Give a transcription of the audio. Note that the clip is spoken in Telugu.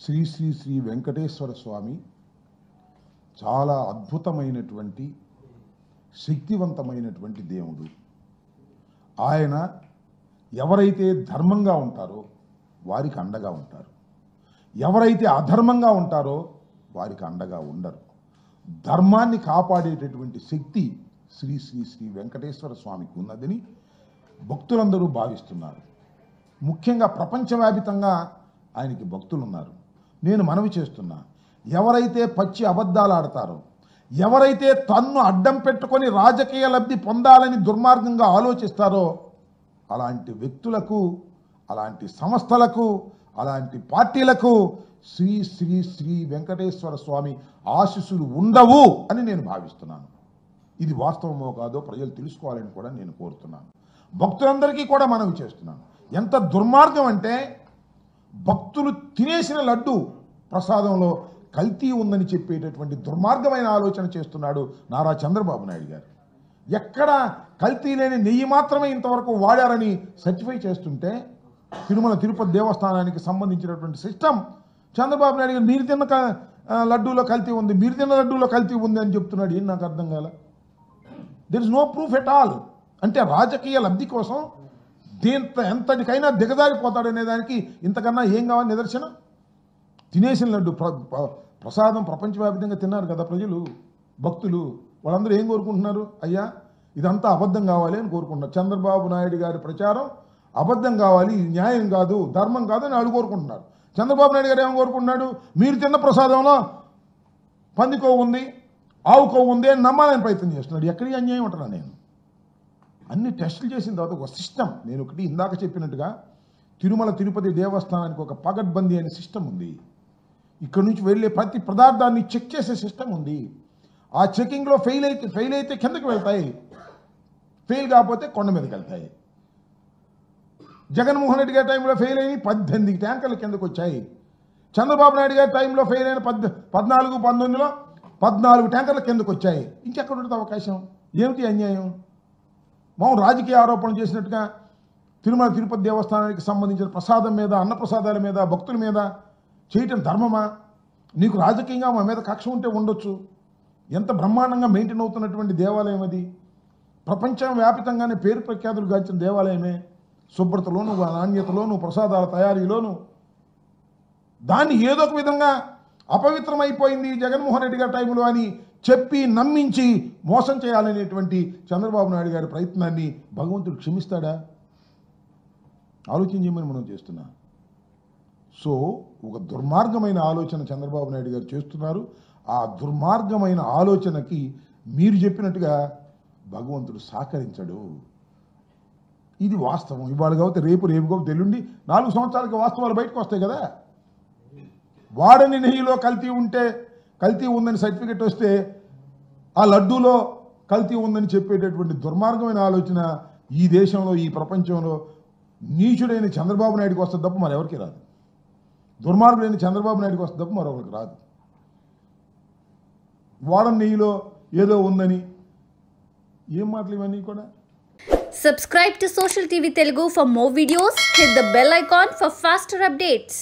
శ్రీ శ్రీ శ్రీ వెంకటేశ్వర స్వామి చాలా అద్భుతమైనటువంటి శక్తివంతమైనటువంటి దేవుడు. ఆయన ఎవరైతే ధర్మంగా ఉంటారో వారికి అండగా ఉంటారు, ఎవరైతే అధర్మంగా ఉంటారో వారికి అండగా ఉండరు. ధర్మాన్ని కాపాడేటటువంటి శక్తి శ్రీ శ్రీ శ్రీ వెంకటేశ్వర స్వామికి ఉన్నదని భక్తులందరూ భావిస్తున్నారు. ముఖ్యంగా ప్రపంచవ్యాపితంగా ఆయనకి భక్తులు ఉన్నారు. నేను మనవి చేస్తున్నా, ఎవరైతే పచ్చి అబద్ధాలు ఆడతారో, ఎవరైతే తన్ను అడ్డం పెట్టుకొని రాజకీయ లబ్ధి పొందాలని దుర్మార్గంగా ఆలోచిస్తారో అలాంటి వ్యక్తులకు, అలాంటి సంస్థలకు, అలాంటి పార్టీలకు శ్రీ శ్రీ శ్రీ వెంకటేశ్వర స్వామి ఆశీస్సులు ఉండవు అని నేను భావిస్తున్నాను. ఇది వాస్తవమో కాదో ప్రజలు తెలుసుకోవాలని కూడా నేను కోరుతున్నాను. భక్తులందరికీ కూడా మనవి చేస్తున్నాను. ఎంత దుర్మార్గం అంటే, భక్తులు తినేసిన లడ్డు ప్రసాదంలో కల్తీ ఉందని చెప్పేటటువంటి దుర్మార్గమైన ఆలోచన చేస్తున్నాడు నారా చంద్రబాబు నాయుడు గారు. ఎక్కడ కల్తీ లేని నెయ్యి మాత్రమే ఇంతవరకు వాడారని సర్టిఫై చేస్తుంటే, తిరుమల తిరుపతి దేవస్థానానికి సంబంధించినటువంటి సిస్టమ్ చంద్రబాబు నాయుడు గారు మీరు తిన్న లడ్డూలో కల్తీ ఉంది, మీరు తిన్న లడ్డూలో కల్తీ ఉంది అని చెప్తున్నాడు. ఏం నాకు అర్థం కాల. There is no proof at all. అంటే రాజకీయ లబ్ధి కోసం ఎంతటికైనా దిగజారిపోతాడనే దానికి ఇంతకన్నా ఏం కావాలి నిదర్శనం? తినేసిన లడ్డు ప్రసాదం ప్రపంచవ్యాప్తంగా తిన్నారు కదా ప్రజలు, భక్తులు. వాళ్ళందరూ ఏం కోరుకుంటున్నారు? అయ్యా ఇదంతా అబద్ధం కావాలి అని కోరుకుంటున్నారు. చంద్రబాబు నాయుడు గారి ప్రచారం అబద్ధం కావాలి, న్యాయం కాదు, ధర్మం కాదు అని వాళ్ళు కోరుకుంటున్నారు. చంద్రబాబు నాయుడు గారు ఏమో కోరుకుంటున్నాడు? మీరు తిన్న ప్రసాదంలో పంది కొవ్వు ఉంది, ఆవు కొవ్వు ఉంది అని నమ్మాలని ప్రయత్నం చేస్తున్నాడు. ఎక్కడికి అన్యాయం అంటున్నా నేను. అన్ని టెస్టులు చేసిన తర్వాత ఒక సిస్టమ్, నేను ఒకటి ఇందాక చెప్పినట్టుగా తిరుమల తిరుపతి దేవస్థానానికి ఒక పగడ్బందీ అనే సిస్టమ్ ఉంది. ఇక్కడ నుంచి వెళ్ళే ప్రతి పదార్థాన్ని చెక్ చేసే సిస్టమ్ ఉంది. ఆ చెకింగ్లో ఫెయిల్ అయితే కిందకి వెళ్తాయి, ఫెయిల్ కాకపోతే కొండ మీదకి వెళ్తాయి. జగన్మోహన్ రెడ్డి గారి టైంలో ఫెయిల్ అయిన 18 ట్యాంకర్లు కిందకు వచ్చాయి. చంద్రబాబు నాయుడు గారి టైంలో ఫెయిల్ అయిన 14-19లో 14 ట్యాంకర్లు కిందకు వచ్చాయి. ఇంకెక్కడ ఉంటుంది అవకాశం? ఏమిటి అన్యాయం? మనం రాజకీయ ఆరోపణలు చేసినట్టుగా తిరుమల తిరుపతి దేవస్థానానికి సంబంధించిన ప్రసాదం మీద, అన్నప్రసాదాల మీద, భక్తుల మీద చేయటం ధర్మమా? నీకు రాజకీయంగా మా మీద కక్ష ఉంటే ఉండొచ్చు. ఎంత బ్రహ్మాండంగా మెయింటైన్ అవుతున్నటువంటి దేవాలయం అది. ప్రపంచం వ్యాపితంగానే పేరు ప్రఖ్యాతులు గాంచిన దేవాలయమే. శుభ్రతలోను, నాణ్యతలోను, ప్రసాదాల తయారీలోను. దాన్ని ఏదో ఒక విధంగా అపవిత్రమైపోయింది జగన్మోహన్ రెడ్డి గారి టైంలో అని చెప్పి నమ్మించి మోసం చేయాలనేటువంటి చంద్రబాబు నాయుడు గారి ప్రయత్నాన్ని భగవంతుడు క్షమిస్తాడా? ఆలోచన చేయమని మనం చేస్తున్నా. సో ఒక దుర్మార్గమైన ఆలోచన చంద్రబాబు నాయుడు గారు చేస్తున్నారు. ఆ దుర్మార్గమైన ఆలోచనకి మీరు చెప్పినట్టుగా భగవంతుడు సహకరించడు. ఇది వాస్తవం. ఇవాళ కాబట్టి రేపు కాబట్టి ఎల్లుండి 4 సంవత్సరాలకి వాస్తవాలు బయటకు వస్తాయి కదా. వాడని నెయ్యిలో కల్తీ ఉందని సర్టిఫికెట్ వస్తే ఆ లడ్డూలో కల్తీ ఉందని చెప్పేటటువంటి దుర్మార్గమైన ఆలోచన ఈ దేశంలో, ఈ ప్రపంచంలో నీచుడైన చంద్రబాబు నాయుడికి వస్తుంది తప్ప మరెవరికి రాదు. దుర్మార్గుడైన చంద్రబాబు నాయుడికి వస్తుంది తప్ప మరొకరికి రాదు. వాడని నెయ్యిలో ఏదో ఉందని ఏం మాటలు ఇవన్నీ కూడా. Subscribe to Social TV Telugu for more videos. Hit the bell icon for faster updates.